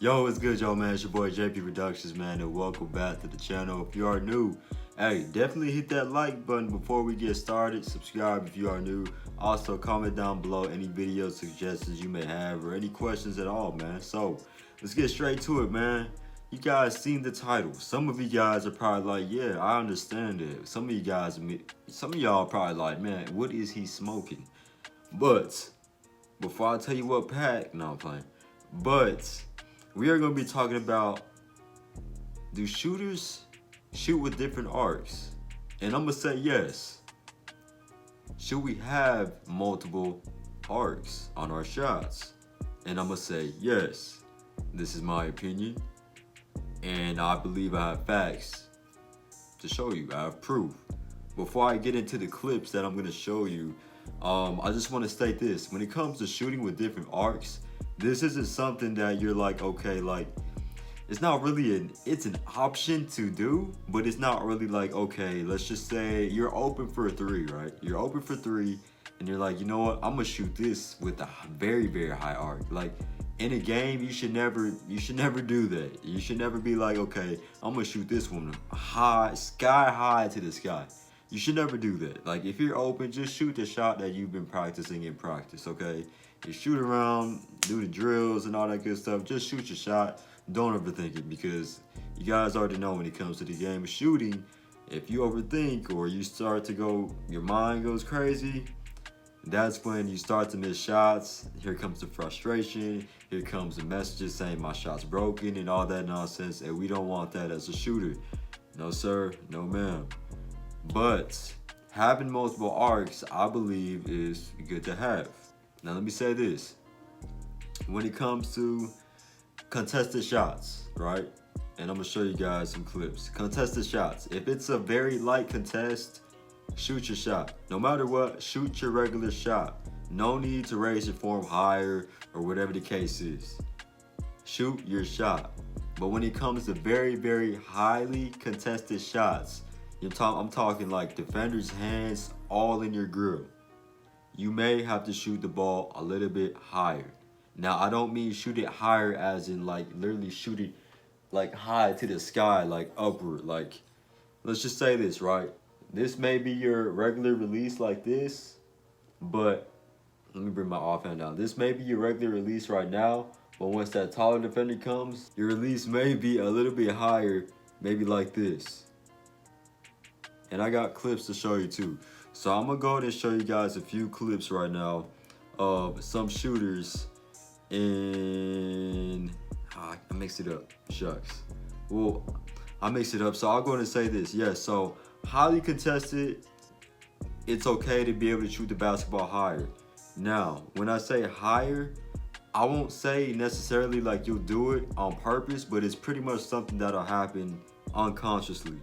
Yo, what's good, y'all, man? It's your boy JP Productions, man, and welcome back to the channel. If you are new, hey, definitely hit that like button before we get started. Subscribe if you are new. Also, comment down below any video suggestions you may have or any questions at all, man. So, let's get straight to it, man. You guys seen the title. Some of you guys are probably like, yeah, I understand it. Some of y'all are probably like, man, what is he smoking? But, before I tell you what pack, no, I'm playing. But, we are going to be talking about, do shooters shoot with different arcs? And I'm going to say yes. Should we have multiple arcs on our shots? And I'm going to say yes. This is my opinion. And I believe I have facts to show you. I have proof. Before I get into the clips that I'm going to show you, I just want to state this. When it comes to shooting with different arcs, this isn't something that you're like, okay, like, it's not really it's an option to do, but it's not really like, okay, let's just say you're open for a 3, right? You're open for 3, and you're like, you know what? I'm gonna shoot this with a very, very high arc. Like, in a game, you should never do that. You should never be like, okay, I'm gonna shoot this one high, sky high to the sky. You should never do that. Like, if you're open, just shoot the shot that you've been practicing in practice, okay? You shoot around, do the drills and all that good stuff. Just shoot your shot. Don't overthink it, because you guys already know when it comes to the game of shooting, if you overthink or you start to go, your mind goes crazy, that's when you start to miss shots. Here comes the frustration. Here comes the messages saying my shot's broken and all that nonsense, and we don't want that as a shooter. No sir, no ma'am. But having multiple arcs, I believe, is good to have. Now let me say this. When it comes to contested shots, right? And I'm gonna show you guys some clips. Contested shots. If it's a very light contest, shoot your shot. No matter what, shoot your regular shot. No need to raise your form higher or whatever the case is. Shoot your shot. But when it comes to very, very highly contested shots, I'm talking like defender's hands all in your grill, you may have to shoot the ball a little bit higher. Now, I don't mean shoot it higher as in like literally shoot it like high to the sky, like upward. Like, let's just say this, right? This may be your regular release like this, but let me bring my offhand down. This may be your regular release right now, but once that taller defender comes, your release may be a little bit higher, maybe like this. And I got clips to show you too. So I'm gonna go ahead and show you guys a few clips right now of some shooters in, I mixed it up, shucks. Well, I mixed it up, so I'll go ahead and say this. Yes, so highly contested, it's okay to be able to shoot the basketball higher. Now, when I say higher, I won't say necessarily like you'll do it on purpose, but it's pretty much something that'll happen unconsciously.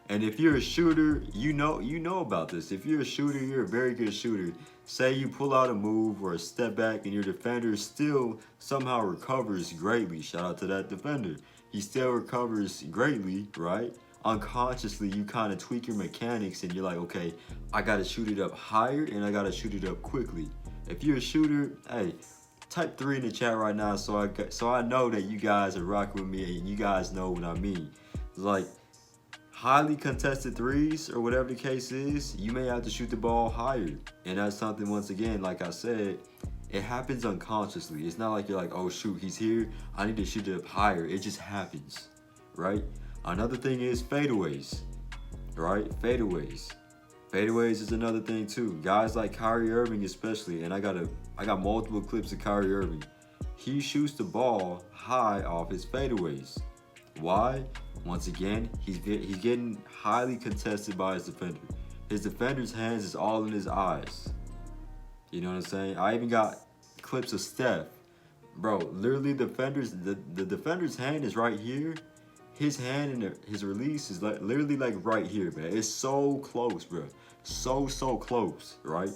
And if you're a shooter, you know about this. If you're a shooter, you're a very good shooter. Say you pull out a move or a step back and your defender still somehow recovers greatly. Shout out to that defender. He still recovers greatly, right? Unconsciously, you kind of tweak your mechanics and you're like, okay, I got to shoot it up higher and I got to shoot it up quickly. If you're a shooter, hey, type 3 in the chat right now so I know that you guys are rocking with me and you guys know what I mean. Like, highly contested threes or whatever the case is, you may have to shoot the ball higher. And that's something, once again, like I said, it happens unconsciously. It's not like you're like, oh shoot, he's here, I need to shoot it up higher. It just happens, right? Another thing is fadeaways, right? Fadeaways. Fadeaways is another thing too. Guys like Kyrie Irving especially, and I got multiple clips of Kyrie Irving. He shoots the ball high off his fadeaways. Why? Once again, he's getting highly contested by his defender. His defender's hands is all in his eyes. You know what I'm saying? I even got clips of Steph. Bro, literally the defender's hand is right here. His hand and his release is like literally like right here, man. It's so close, bro. So close, right?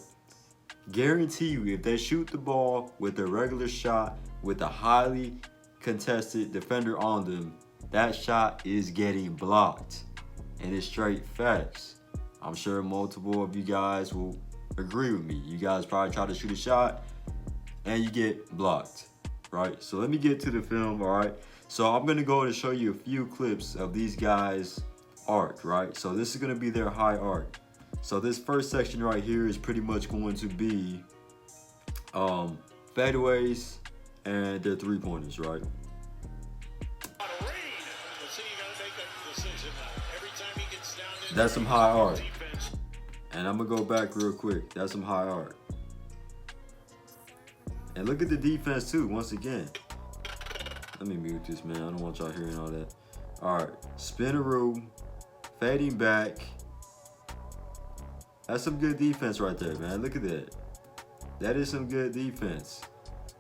Guarantee you, if they shoot the ball with a regular shot with a highly contested defender on them, that shot is getting blocked. And it's straight facts. I'm sure multiple of you guys will agree with me. You guys probably try to shoot a shot and you get blocked. right? So let me get to the film, all right? So I'm gonna go and show you a few clips of these guys' arc, right? So this is gonna be their high arc. So this first section right here is pretty much going to be fadeaways and their three-pointers, right? That's some high arc. And I'm gonna go back real quick. That's some high arc. And look at the defense too, once again. Let me mute this, man. I don't want y'all hearing all that. All right, spinaroo, fading back. That's some good defense right there, man. Look at that. That is some good defense.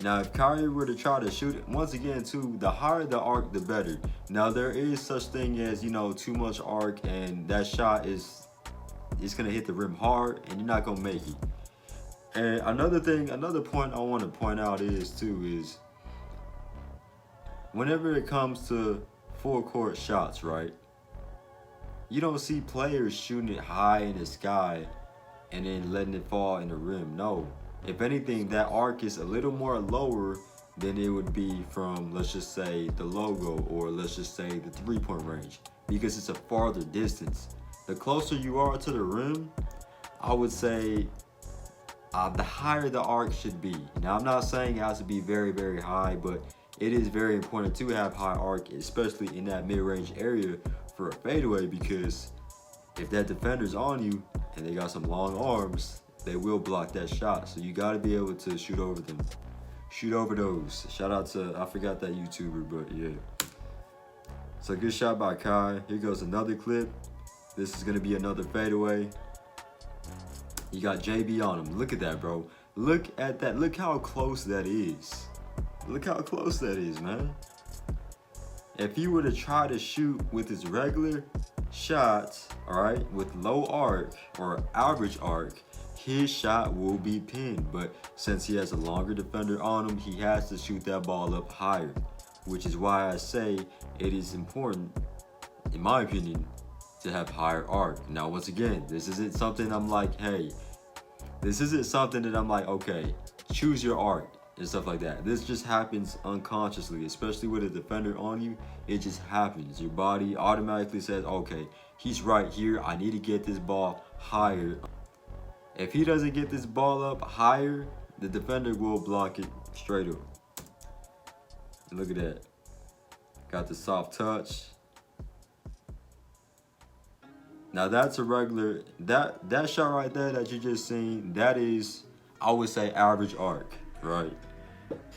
Now, if Kyrie were to try to shoot it, once again, too, the higher the arc, the better. Now, there is such thing as, you know, too much arc, and that shot is, it's gonna hit the rim hard, and you're not gonna make it. And another point I want to point out is, too, is whenever it comes to full court shots, right? You don't see players shooting it high in the sky and then letting it fall in the rim. No. If anything, that arc is a little more lower than it would be from, let's just say, the logo, or let's just say the three-point range, because it's a farther distance. The closer you are to the rim, I would say the higher the arc should be. Now, I'm not saying it has to be very, very high, but it is very important to have high arc, especially in that mid-range area for a fadeaway, because if that defender's on you and they got some long arms, they will block that shot. So you got to be able to shoot over them. Shoot over those. Shout out to, I forgot that YouTuber, but yeah. So good shot by Kai. Here goes another clip. This is going to be another fadeaway. You got JB on him. Look at that, bro. Look at that. Look how close that is. Look how close that is, man. If he were to try to shoot with his regular shots, all right, with low arc or average arc, his shot will be pinned. But since he has a longer defender on him, he has to shoot that ball up higher, which is why I say it is important, in my opinion, to have higher arc. Now, once again, this isn't something I'm like, hey, this isn't something that I'm like, okay, choose your arc and stuff like that. This just happens unconsciously, especially with a defender on you. It just happens. Your body automatically says, okay, he's right here. I need to get this ball higher. If he doesn't get this ball up higher, the defender will block it straight up. Look at that. Got the soft touch. Now that's a regular, that shot right there that you just seen, that is, I would say, average arc, right?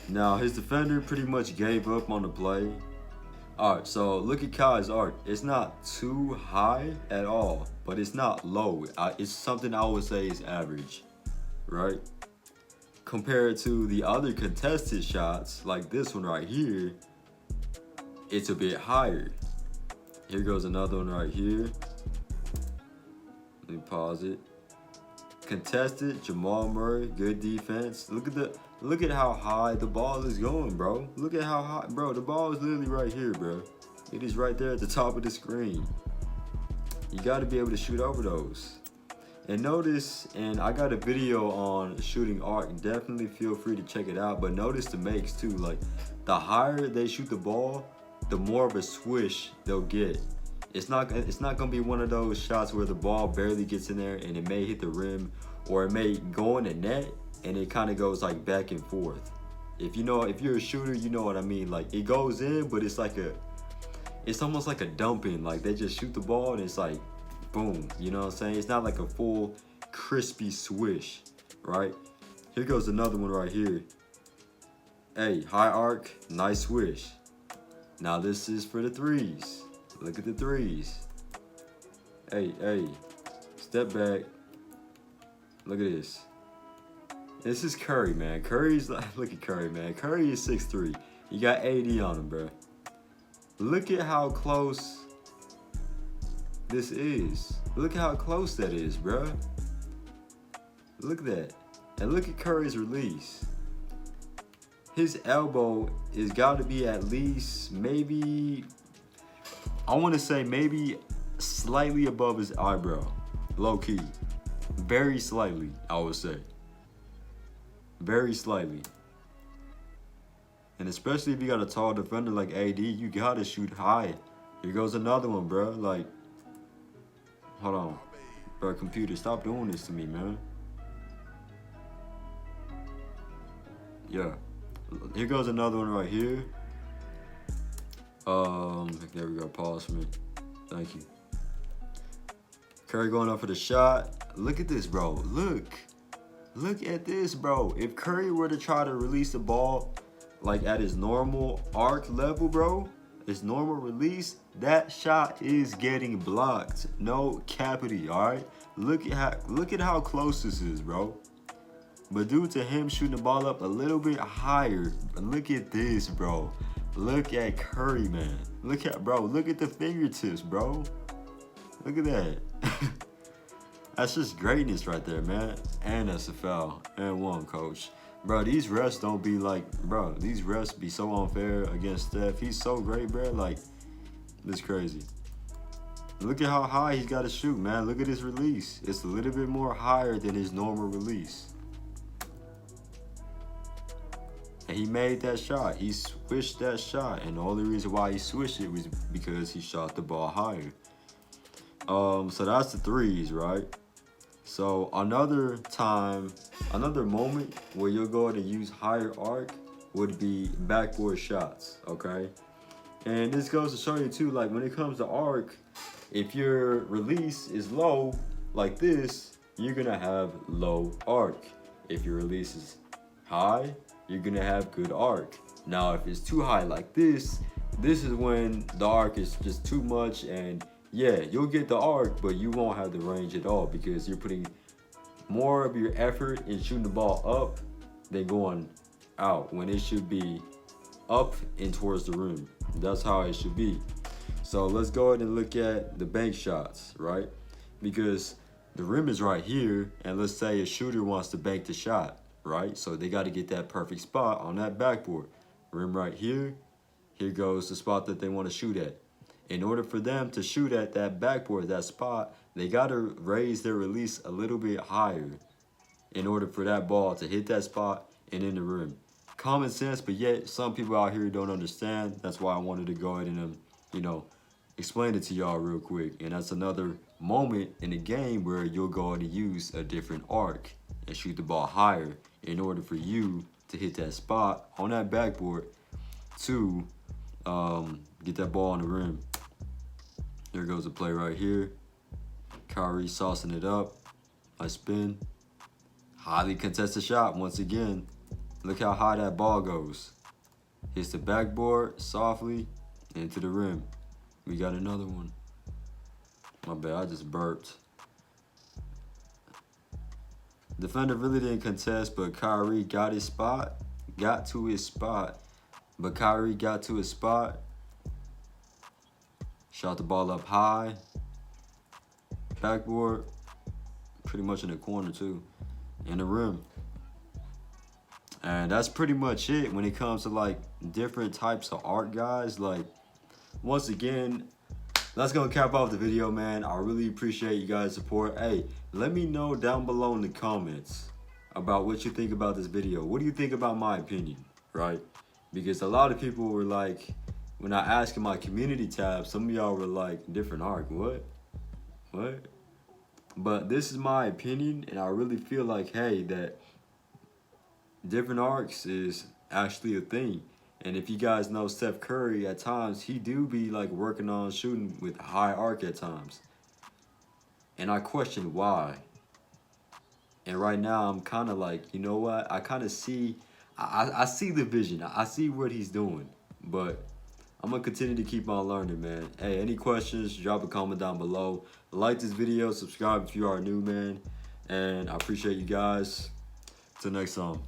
Now his defender pretty much gave up on the play. All right, so look at Kai's arc. It's not too high at all, but it's not low. It's something I would say is average, right? Compared to the other contested shots, like this one right here, it's a bit higher. Here goes another one right here. Let me pause it. Contested, Jamal Murray, good defense. Look at how high the ball is going, bro. Look at how high, bro. The ball is literally right here, bro. It is right there at the top of the screen. You got to be able to shoot over those. And notice, and I got a video on shooting arc. Definitely feel free to check it out. But notice the makes too. Like, the higher they shoot the ball, the more of a swish they'll get. It's not gonna be one of those shots where the ball barely gets in there and it may hit the rim, or it may go in the net and it kind of goes like back and forth. If you're a shooter, you know what I mean. Like, it goes in, but it's almost like a dumping. Like, they just shoot the ball and it's like, boom. You know what I'm saying? It's not like a full crispy swish, right? Here goes another one right here. Hey, high arc, nice swish. Now this is for the threes. Look at the threes. Hey, step back. Look at this. This is Curry, man. Curry's like, look at Curry, man. Curry is 6'3". You got AD on him, bro. Look at how close this is. Look how close that is, bro. Look at that. And look at Curry's release. His elbow has got to be at least maybe, I want to say maybe slightly above his eyebrow. Low key. Very slightly, I would say. Very slightly. And especially if you got a tall defender like AD, you gotta shoot high. Here goes another one, bro. Like, hold on. Bro, computer, stop doing this to me, man. Yeah. Here goes another one right here. There we go. Pause for me. Thank you. Curry going up for the shot. Look at this, bro. Look at this, bro. If Curry were to try to release the ball like at his normal arc level, bro, his normal release, that shot is getting blocked. No cappity, all right? Look at how close this is, bro. But due to him shooting the ball up a little bit higher, look at this, bro. Look at Curry, man. Look at the fingertips, bro. Look at that. That's just greatness right there, man. And that's a foul. And one, coach. Bro, these refs don't be like, bro, these refs be so unfair against Steph. He's so great, bro. Like, this crazy. Look at how high he's got to shoot, man. Look at his release. It's a little bit more higher than his normal release. And he made that shot. He switched that shot. And the only reason why he switched it was because he shot the ball higher. So that's the threes, right? So another moment where you'll go ahead and use higher arc would be backboard shots, okay? And this goes to show you too, like when it comes to arc, if your release is low like this, you're gonna have low arc. If your release is high, you're gonna have good arc. Now, if it's too high like this is when the arc is just too much, and yeah, you'll get the arc, but you won't have the range at all because you're putting more of your effort in shooting the ball up than going out when it should be up and towards the rim. That's how it should be. So let's go ahead and look at the bank shots, right? Because the rim is right here, and let's say a shooter wants to bank the shot, right? So they got to get that perfect spot on that backboard. Rim right here. Here goes the spot that they want to shoot at. In order for them to shoot at that backboard, that spot, they got to raise their release a little bit higher in order for that ball to hit that spot and in the rim. Common sense, but yet some people out here don't understand. That's why I wanted to go ahead and, explain it to y'all real quick. And that's another moment in the game where you'll go ahead and use a different arc and shoot the ball higher in order for you to hit that spot on that backboard to get that ball on the rim. There goes the play right here. Kyrie saucing it up. I spin. Highly contested shot once again. Look how high that ball goes. Hits the backboard softly into the rim. We got another one. My bad, I just burped. Defender really didn't contest, but Kyrie got his spot. Got to his spot. But Kyrie got to his spot. Shot the ball up high. Backboard. Pretty much in the corner too. In the rim. And that's pretty much it when it comes to like different types of art, guys. Like, once again, that's gonna cap off the video, man. I really appreciate you guys' support. Hey, let me know down below in the comments about what you think about this video. What do you think about my opinion, right? Because a lot of people were like, when I asked in my community tab, some of y'all were like, different arc, what? But this is my opinion, and I really feel like, hey, that different arcs is actually a thing. And if you guys know Steph Curry, at times, he do be like working on shooting with high arc at times. And I question why. And right now, I'm kind of like, you know what? I kind of see, I see the vision. I see what he's doing. But I'm going to continue to keep on learning, man. Hey, any questions, drop a comment down below. Like this video, subscribe if you are new, man. And I appreciate you guys. Till next time.